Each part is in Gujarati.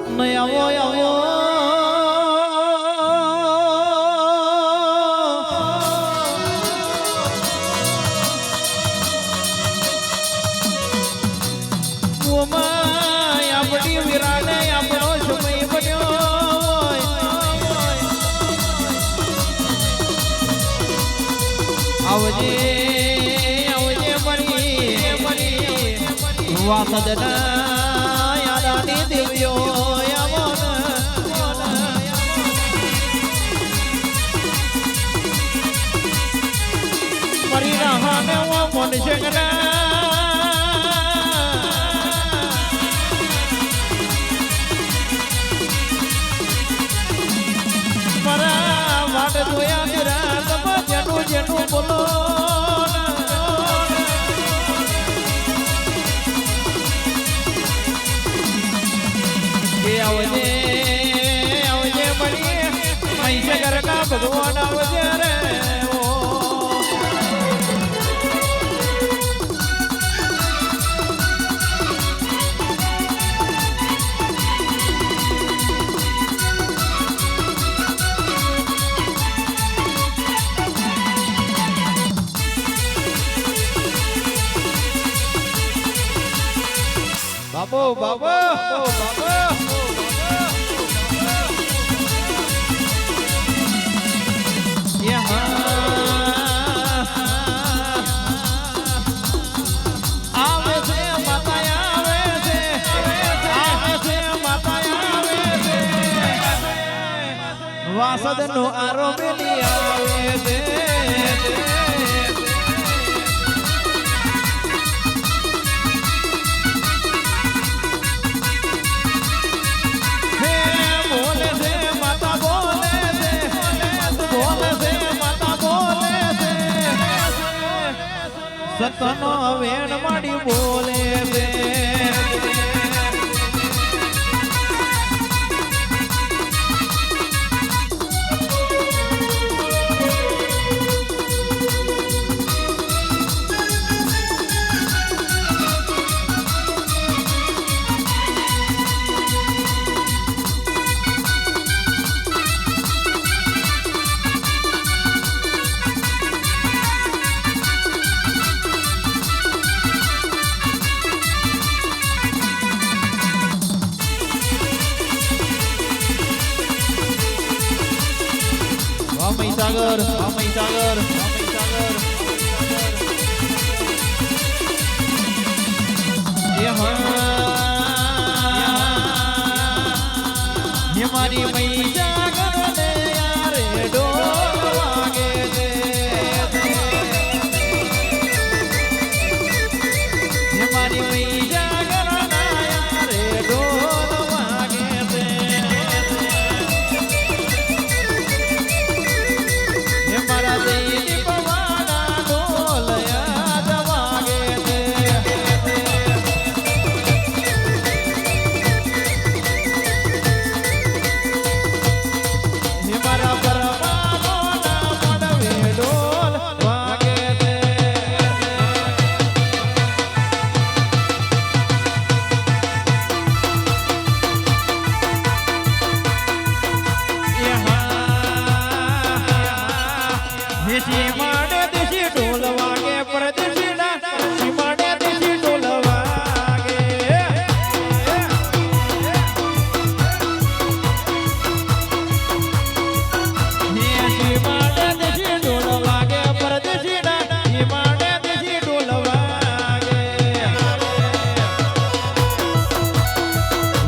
નહીં આવો આવો આપણી વિરાને આપણો સમય બન્યો આવજે આવજે મરી વાસદના યાદાની દેવ્યો મરી રહાને મન શંકરા વાટ જોયા તેરા તમે જેનું જેનું બોલો કે આવજે આવજે મળી મૈસે ઘરના ભગવાન આવજે રે બાબો બાબો બાબો આવે છે માતા આવે છે માતા આવે છે વાસદ નો આરોમેલી આવે છે સતનો વેણ માડી બોલે છે મહીસાગર મહીસાગર મહીસાગર મારી મહીસાગર ને યારે ડોલ વાગે છે મારી મહીસાગર ના યારે ડોલ વાગે છે મારા દેવી પવાના ઢોલયા જવાગે છે મારા પરવાનો ના પડવે ઢોલ વાગે સીમાડે દેશી ઢોલ વાગે પરદેશી ના સીમાડે દેશી ઢોલ વાગે સીમાડે દેશી ઢોલ વાગે પરદેશી ના સીમાડે દેશી ઢોલ વાગે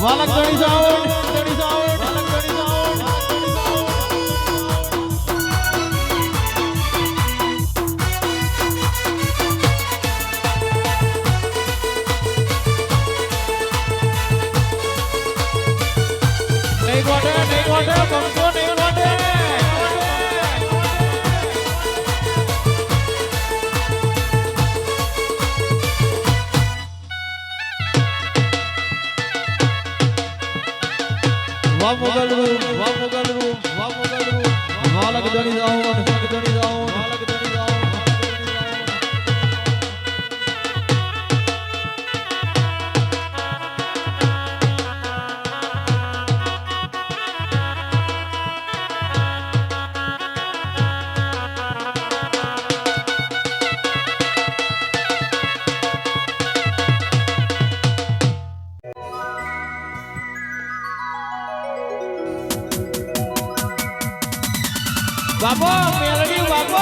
વાલક ધણી સાઉન્ડ ધણી સાઉન્ડ વાલક ધણી સાઉન્ડ નહીં ગોઠે બંકો નહીં ગોઠે વાહ મોગલ રૂપ વાહ મોગલ રૂપ વાહ મોગલ રૂપ વાલક ધણી સાઉન્ડ વાલક ધણી સાઉન્ડ વાલક ધણી સાઉન્ડ બાપો મેલડી બાપો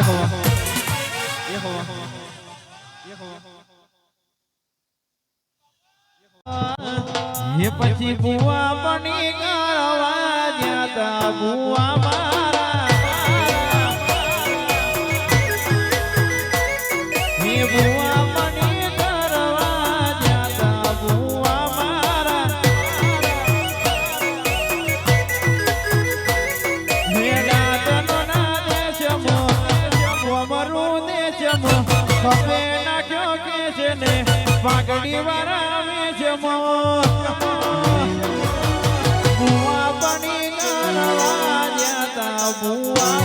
ये પછી બુઆ બની કરવા જ્યાં બુઆ મારા હે બુઆ બની કરવા જ્યાં બુઆ મારા મેડા તનો ના દેશમો મરુ દેશમો ખપે નાખ્યો કે છે ને પાઘડી વાળા વેચમો બુઆ બની કરવા જ્યાં બુઆ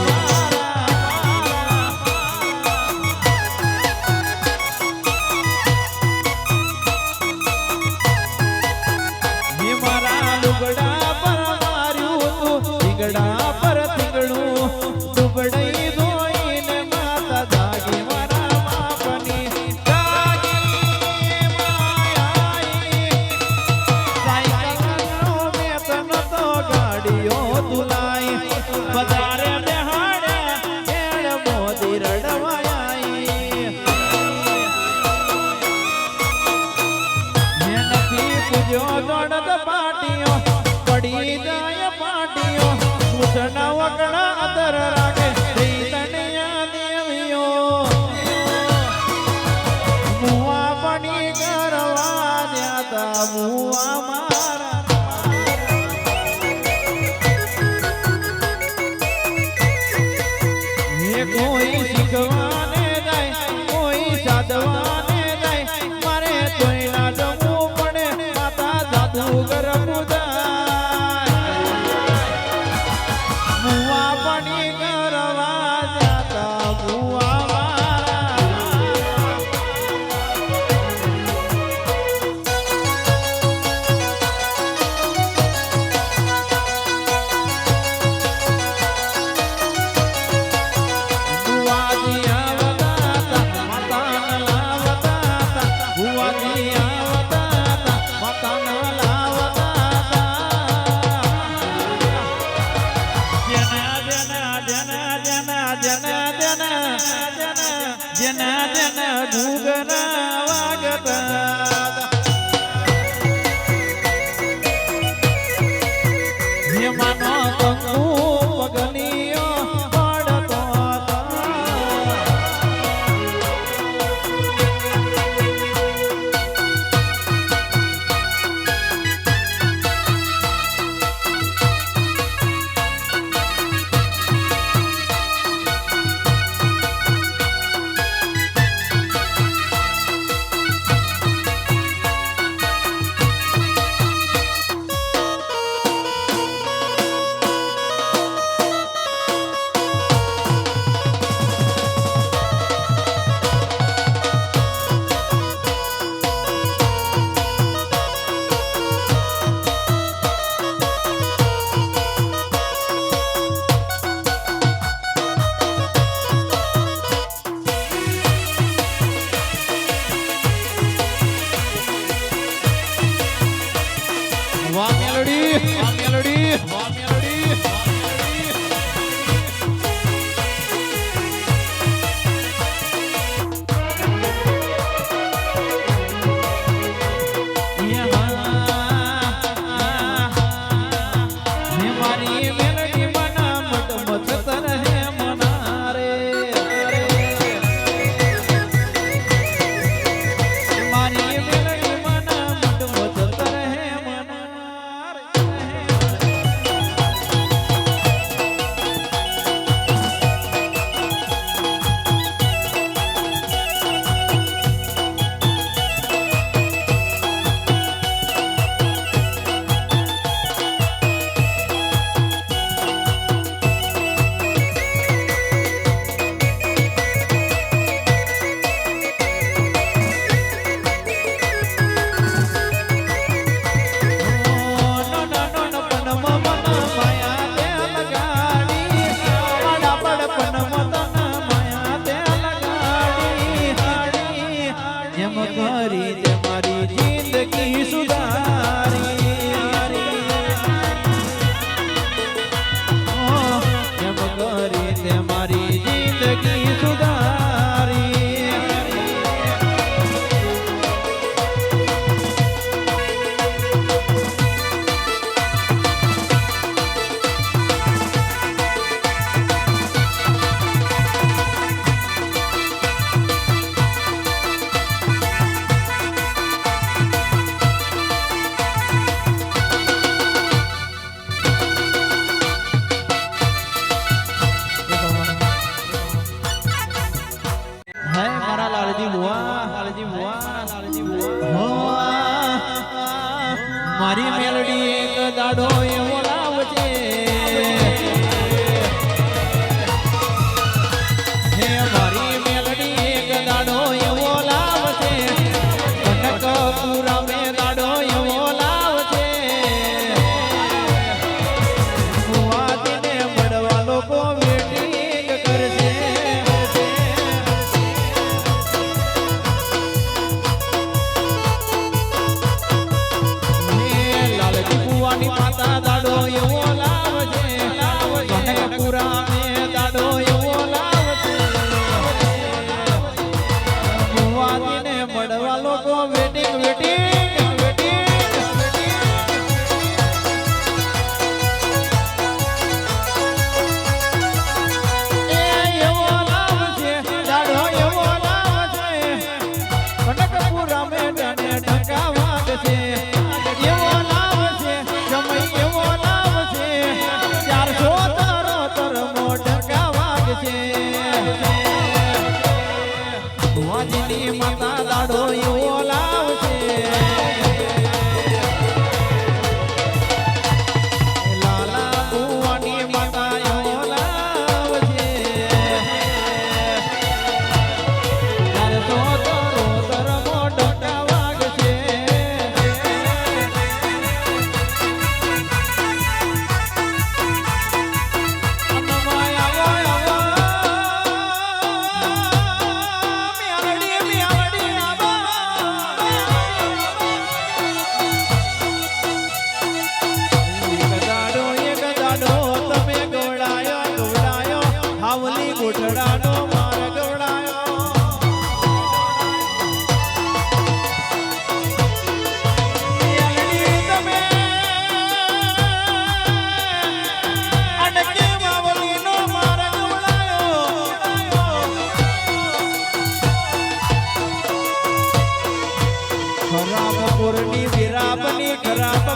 મારા લુગડા પર માર્યું તું ટીંગડા પર ટીંગડું ડૂબડઈ ધોઈને માતા જાગી મારા બાપની જાગી માયાઈ સાયકલનો વેતન તો ગાડીઓ તુલાઈ વધારે બેહાડ્યા એળ મોદી રડવાયાઈ નથી પૂજ્યો દોડદ પાટીઓ પડી જાય પાટીઓ સૂચના વગણા અદર રાખે તણિયા દેવીઓ મુઆ બની કરવા જ્યાં મુઆ મારા કોઈ શીખવાને જાય કોઈ સાધવાને જાય મારે તોય ના જમવું પડે માતા જાદુગર મુઆ બની કરવા જાતા મુઆ જના જના ઘૂઘરા વાગતા હેમાનો કંકુ પગલીઓ પડતો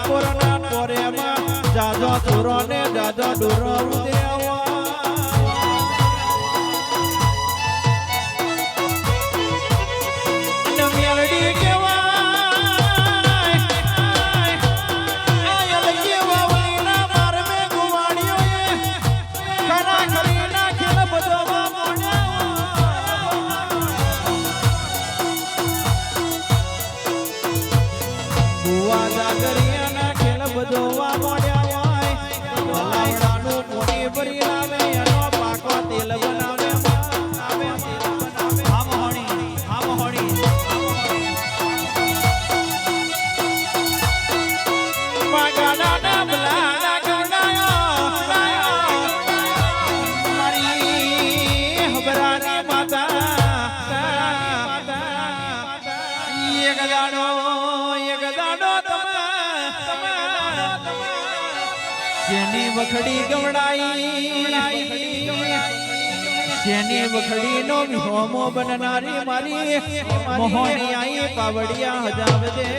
પોરના પોરેમાં જાજો ચોરો ને જાજો ડોરો દેવા અને મેલડી કેવાય આયલ કેવા વળીના માર મે ગુવાણ્યો કરા કરી નાખેલ બધો બુવા જાગરિયા નાખેલ બધો વા મોડ્યા હોય ભલાવડાનું મોટી ભરી લાવે એનો પાકો તેલ બનાવે જેની વખડી ગવડાઈ જેની વખડી નો વિહોમો બનનારી મારી મોહની આઈ પાવડિયા હજાવજે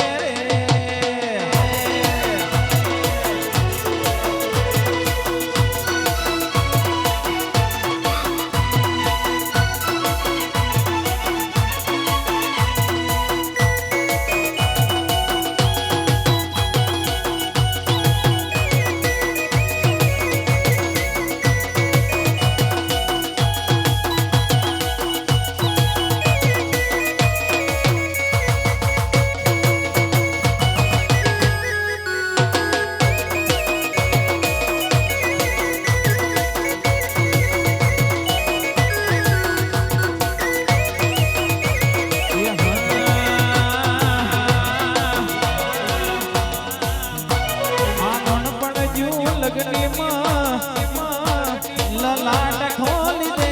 લલાટ ખોલી દે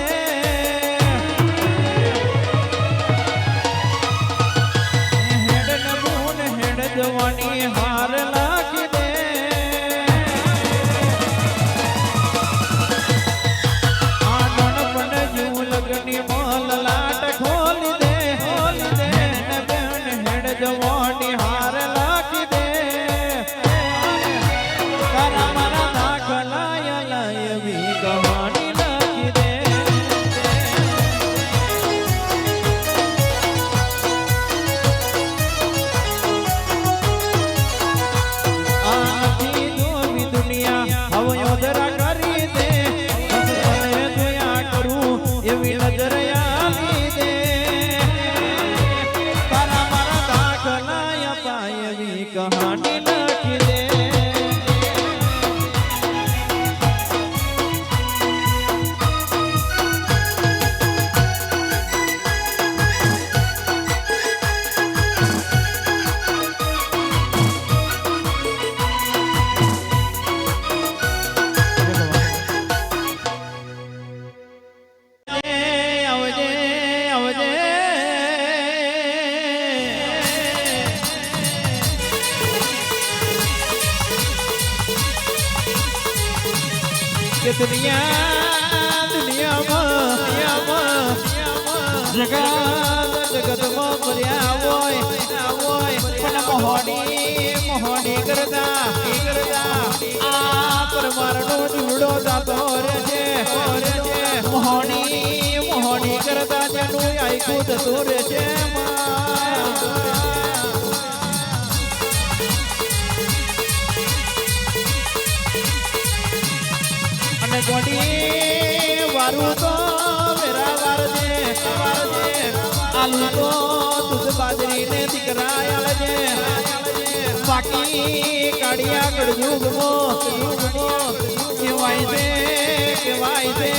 હેડ નબૂન હેડ જવાની હાર લાખી દે આનંદ પણ જુ લગની માં લલાટ ખોલી દે હેડ જવાની હાર લાખી દે કરા મારા દાખલાયા લાયવી કહાની નાખી દે આથી જોવી દુનિયા હવે યોધરા કરી દે તને જોયા કરું એવી નજર આલી દે તારા મારા દાખલાયા પાયવી કહાની નાખી દે કે દુનિયામાં જગતમાં ભર્યા હોય પણ મોહણી કરતા આ પરમારનો જુડો જાતો રે છે મોહણી કરતા જેનું આખું થતું રે છે અને ગોડી વારું તો વેરા વારજે આલુ તો દૂધ બાજરી ને દીકરા આલજે બાકી કાઢિયા કડજુગમો કેવાય છે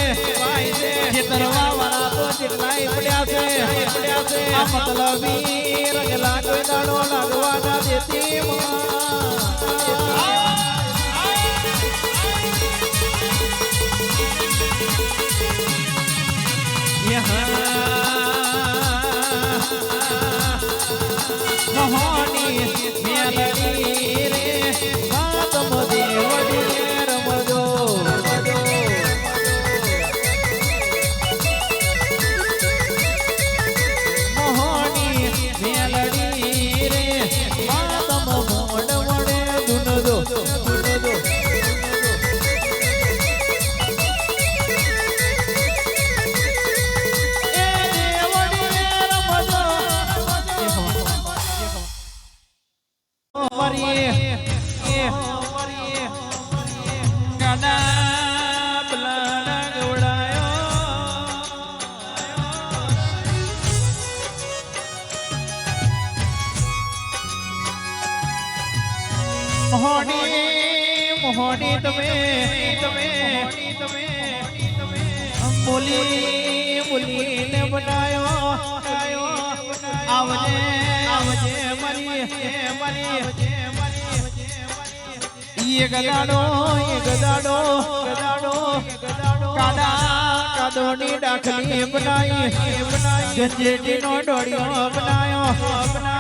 ખેતરવા વાળા તો જેટલાય પડ્યા છે આ મતલબી રગલા કોઈ દાડો લાગવાના દેતી મોહની મેલડી રે માતમ દેવડી રમજો મોહની મેલડી રે માતમ મોડ વડે દુન હોની તમે બોલી બોલીને બનાયો આવજે આવજે મારી એક ગદાડો કાદોની ડાખલી બનાઈ ગંજેટીનો ડોળિયો બનાયો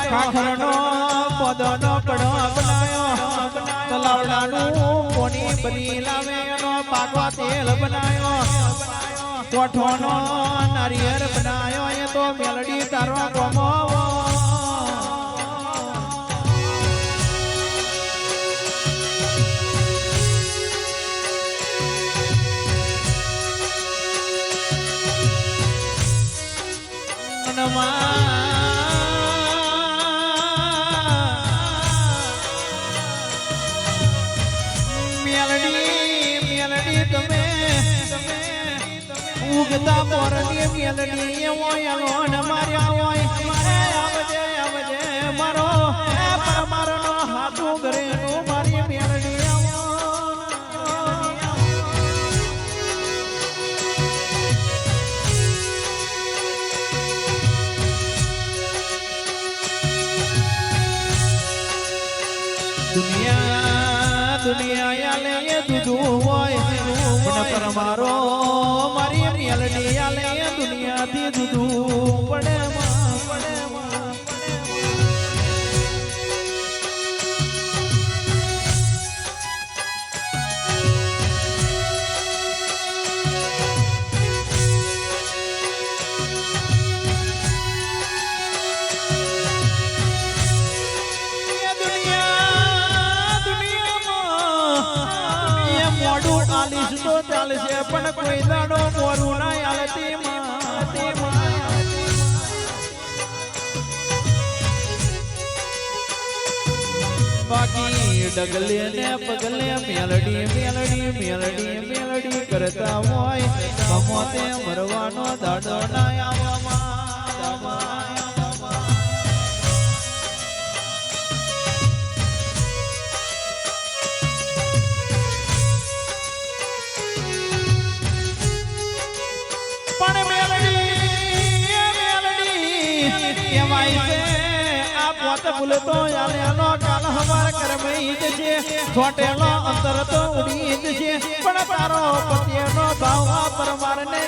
ખાખરનો પોદોનો કડો બનાયો તલાવડાનું કોની બની લાવે એનો પાકો તેલ બનાયો કોઠોનો નારિયેળ બનાયો એ તો મેલડી તારો કોમો મેલડી તમે ઉગતા પોરની મેલડી હોય લોન માર્યા હોય આવજે આવજે મારો પરમારનો હાથું ઘરે મારી મેલડી દુનિયા આલે એ દૂધું હોય પણ પરમારો મારી મેલડી આલે એ દુનિયાથી દૂધું પડે આલીશ તો ચાલશે પણ કોઈ દાડો મોરું ના આલતી બાકી ડગલે ને પગલે મેલડી કરતા હોય મમોતે મરવાનો દાડો ના આવવામાં ભૂલતો આલેલો કાલ હવાર કરમઈ જશે છોટેલો અંતર તો ઉડી જશે પણ તારો પતિનો ભાવ પરમારને